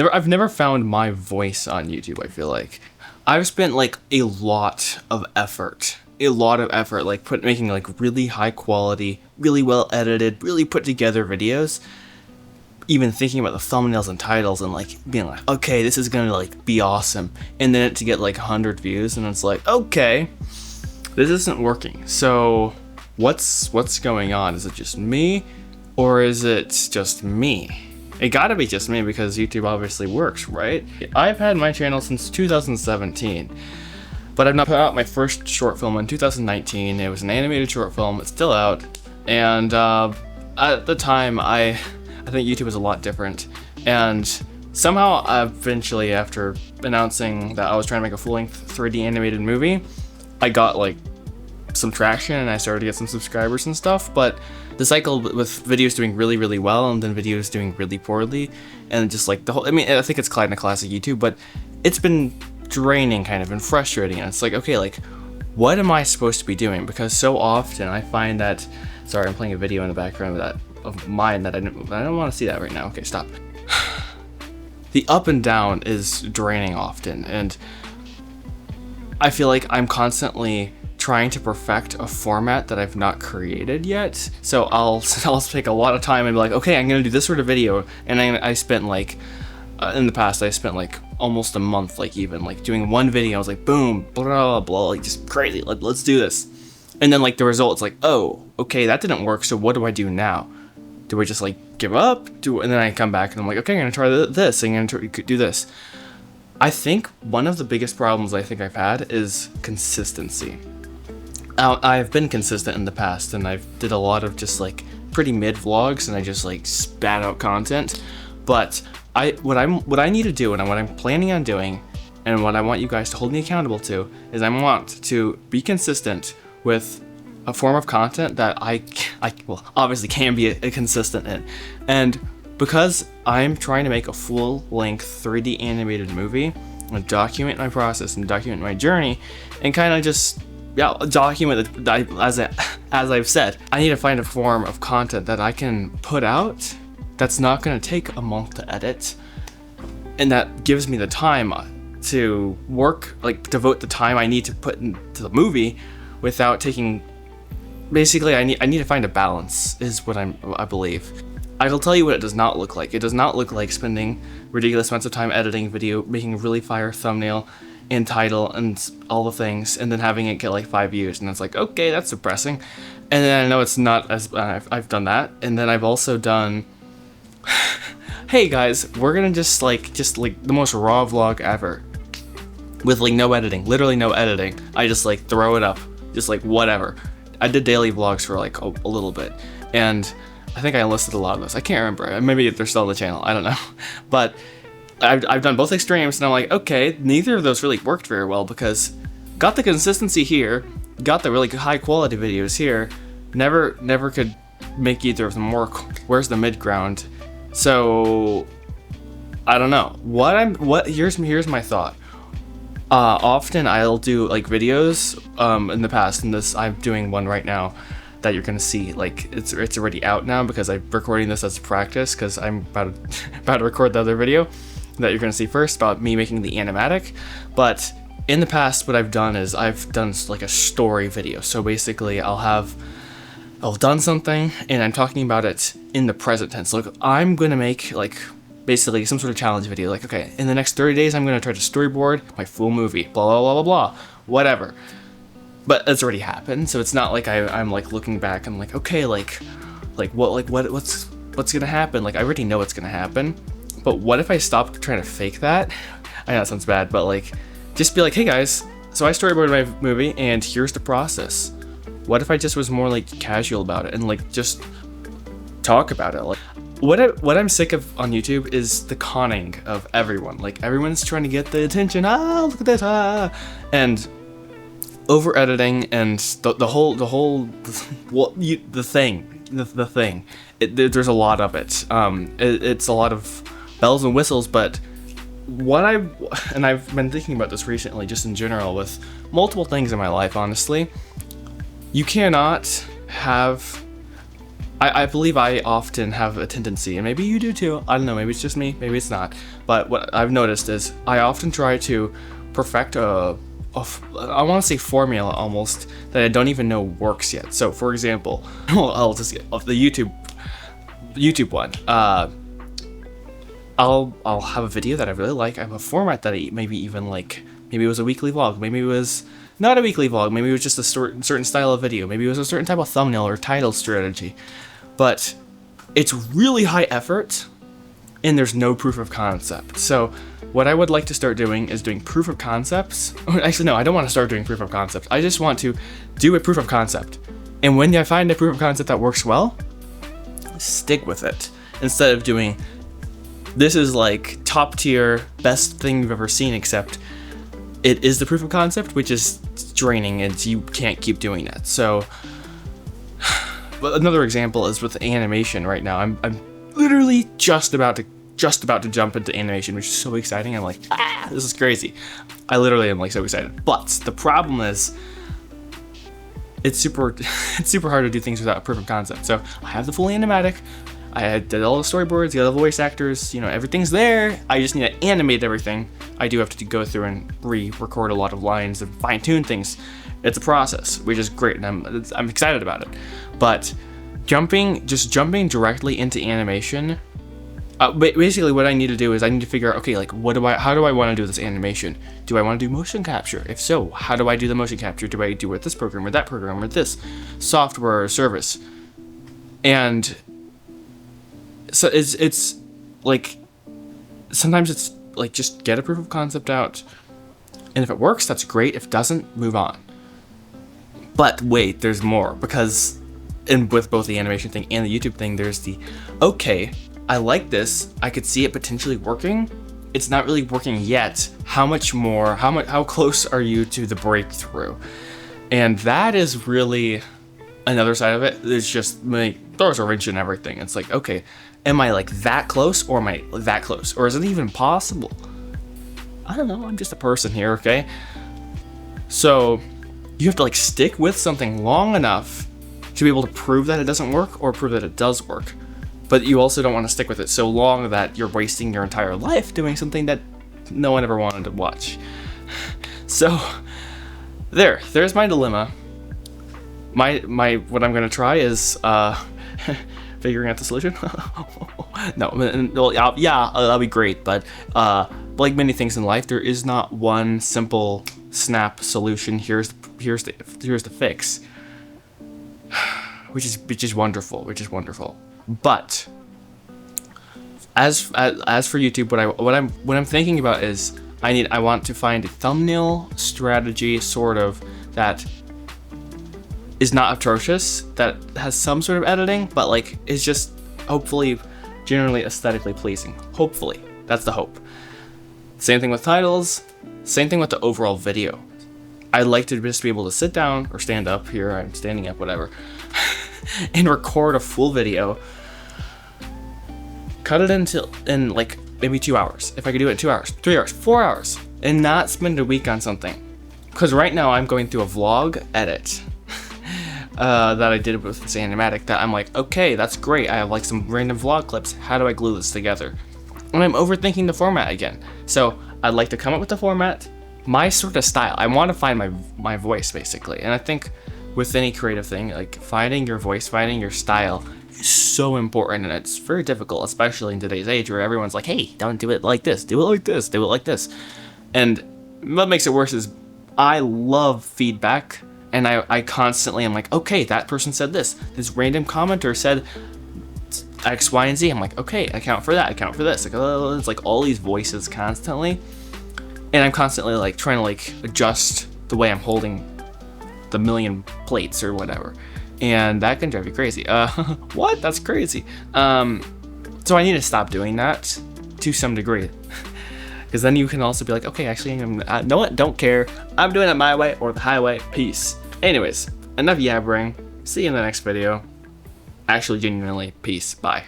I've never found my voice on YouTube, I feel like. I've spent like a lot of effort. Like making like really high quality, really well edited, really put together videos. Even thinking about the thumbnails and titles and like being like, okay, this is gonna like be awesome. And then to get like 100 views and it's like, okay, this isn't working. So what's going on? Is it just me? Or is it just me? It gotta be just me because YouTube obviously works, right? I've had my channel since 2017, but I've not put out my first short film in 2019. It was an animated short film. It's still out, and at the time, I think YouTube was a lot different, and somehow, eventually, after announcing that I was trying to make a full-length 3D animated movie, I got like some traction and I started to get some subscribers and stuff, but the cycle with videos doing really, really well and then videos doing really poorly and just like the whole, I mean, I think it's kind of classic YouTube, but it's been draining kind of and frustrating. And it's like, okay, like what am I supposed to be doing? Because so often I find that, sorry, I'm playing a video in the background of mine that I don't want to see that right now. Okay, stop. The up and down is draining often, and I feel like I'm constantly trying to perfect a format that I've not created yet. So I'll take a lot of time and be like, okay, I'm gonna do this sort of video, and I spent like in the past I spent like almost a month, like even like doing one video. I was like, boom, blah blah blah, like just crazy. Let's do this, and then like the result's like, oh, okay, that didn't work. So what do I do now? Do I just like give up? And then I come back and I'm like, okay, I'm gonna try this. I'm gonna do this. I think one of the biggest problems I think I've had is consistency. I've been consistent in the past, and I've did a lot of just like pretty mid vlogs, and I just like spat out content. But what I need to do, and what I'm planning on doing, and what I want you guys to hold me accountable to, is I want to be consistent with a form of content that I well obviously can be a consistent in, and because I'm trying to make a full-length 3D animated movie and document my process and document my journey, and kind of just document it, as I've said, I need to find a form of content that I can put out that's not going to take a month to edit, and that gives me the time to work, like devote the time I need to put into the movie without taking. Basically, I need to find a balance, is what I believe. I will tell you what it does not look like. It does not look like spending ridiculous amounts of time editing video, making a really fire thumbnail and title and all the things, and then having it get like 5 views, and it's like, okay, that's depressing. And then I know it's not as I've done that, and then I've also done hey guys, we're gonna just like the most raw vlog ever with like no editing, literally no editing. I just like throw it up, just like whatever. I did daily vlogs for like a little bit, and I think I enlisted a lot of those. I can't remember. Maybe they're still on the channel. I don't know. But I've done both extremes, and I'm like, okay, neither of those really worked very well, because got the consistency here, got the really high quality videos here, never could make either of them work. Where's the mid ground? So I don't know. Here's my thought. Often I'll do like videos in the past, and I'm doing one right now that you're gonna see. Like it's already out now because I'm recording this as practice, because I'm about to record the other video that you're gonna see first about me making the animatic. But in the past, what I've done is I've done like a story video. So basically I've done something and I'm talking about it in the present tense. Like I'm gonna make like basically some sort of challenge video. Like, okay, in the next 30 days I'm gonna try to storyboard my full movie, blah blah blah blah blah, whatever. But it's already happened, so it's not like I'm like looking back and like, okay, what's gonna happen? Like I already know what's gonna happen. But what if I stop trying to fake that? I know it sounds bad, but like, just be like, hey guys, so I storyboarded my movie and here's the process. What if I just was more like casual about it and like just talk about it? Like what I'm sick of on YouTube is the conning of everyone. Like everyone's trying to get the attention. Look at this, and over editing and the thing. There's a lot of it. It's a lot of bells and whistles, but I've been thinking about this recently, just in general, with multiple things in my life, honestly. You cannot have I believe I often have a tendency, and maybe you do too, I don't know, maybe it's just me, maybe it's not, but what I've noticed is I often try to perfect I want to say formula almost, that I don't even know works yet. So for example, well, I'll just get off the YouTube one. I'll have a video that I really like. I have a format that I maybe even like. Maybe it was a weekly vlog. Maybe it was not a weekly vlog. Maybe it was just a certain style of video. Maybe it was a certain type of thumbnail or title strategy. But it's really high effort, and there's no proof of concept. So what I would like to start doing is doing proof of concepts. Actually, no, I don't want to start doing proof of concept. I just want to do a proof of concept. And when I find a proof of concept that works well, stick with it. Instead of doing, this is like top tier, best thing you've ever seen, except it is the proof of concept, which is draining, and you can't keep doing that. So another example is with animation right now. I'm literally just about to jump into animation, which is so exciting. I'm like, this is crazy. I literally am like so excited. But the problem is, it's super hard to do things without a proof of concept. So I have the full animatic. I did all the storyboards, the other voice actors, everything's there. I just need to animate everything. I do have to go through and re-record a lot of lines and fine-tune things. It's a process, which is great, and I'm excited about it. But jumping directly into animation, basically what I need to do is I need to figure out, okay, like how do I want to do this animation? Do I want to do motion capture? If so, how do I do the motion capture? Do I do it with this program or that program or this software or service? And so it's like, sometimes it's like, just get a proof of concept out, and if it works, that's great. If it doesn't, move on. But wait, there's more, because with both the animation thing and the YouTube thing, there's the, okay, I like this, I could see it potentially working, it's not really working yet, how close are you to the breakthrough? And that is really another side of it. It's just throws a wrench in everything. It's like, okay, am I like that close, or am I that close, or is it even possible? I don't know, I'm just a person here, okay? So you have to like stick with something long enough to be able to prove that it doesn't work, or prove that it does work. But you also don't want to stick with it so long that you're wasting your entire life doing something that no one ever wanted to watch. So there's my dilemma. What I'm gonna try is figuring out the solution. No, well, yeah, that'll be great. But like many things in life, there is not one simple snap solution. Here's the fix, which is wonderful. But as for YouTube, what I'm thinking about is I want to find a thumbnail strategy sort of that is not atrocious, that has some sort of editing, but like is just hopefully generally aesthetically pleasing. Hopefully, that's the hope. Same thing with titles, same thing with the overall video. I'd like to just be able to sit down or stand up, here I'm standing up, whatever, and record a full video, cut it in like maybe 2 hours. If I could do it in 2 hours, 3 hours, 4 hours, and not spend a week on something. Because right now I'm going through a vlog edit that I did with this animatic that I'm like, okay, that's great. I have like some random vlog clips. How do I glue this together? And I'm overthinking the format again. So I'd like to come up with the format, my sort of style. I want to find my voice, basically. And I think with any creative thing, like finding your voice, finding your style is so important, and it's very difficult, especially in today's age where everyone's like, hey, don't do it like this, do it like this, do it like this. And what makes it worse is I love feedback, and I constantly am like, okay, that person said this random commenter said X, Y, and Z. I'm like, okay, account for that, account for this. Like, it's like all these voices constantly, and I'm constantly like trying to like adjust the way I'm holding the million plates or whatever, and that can drive you crazy. What? That's crazy. So I need to stop doing that to some degree, because then you can also be like, okay, actually, know what? Don't care. I'm doing it my way or the highway. Peace. Anyways, enough yabbering. See you in the next video. Actually, genuinely, peace. Bye.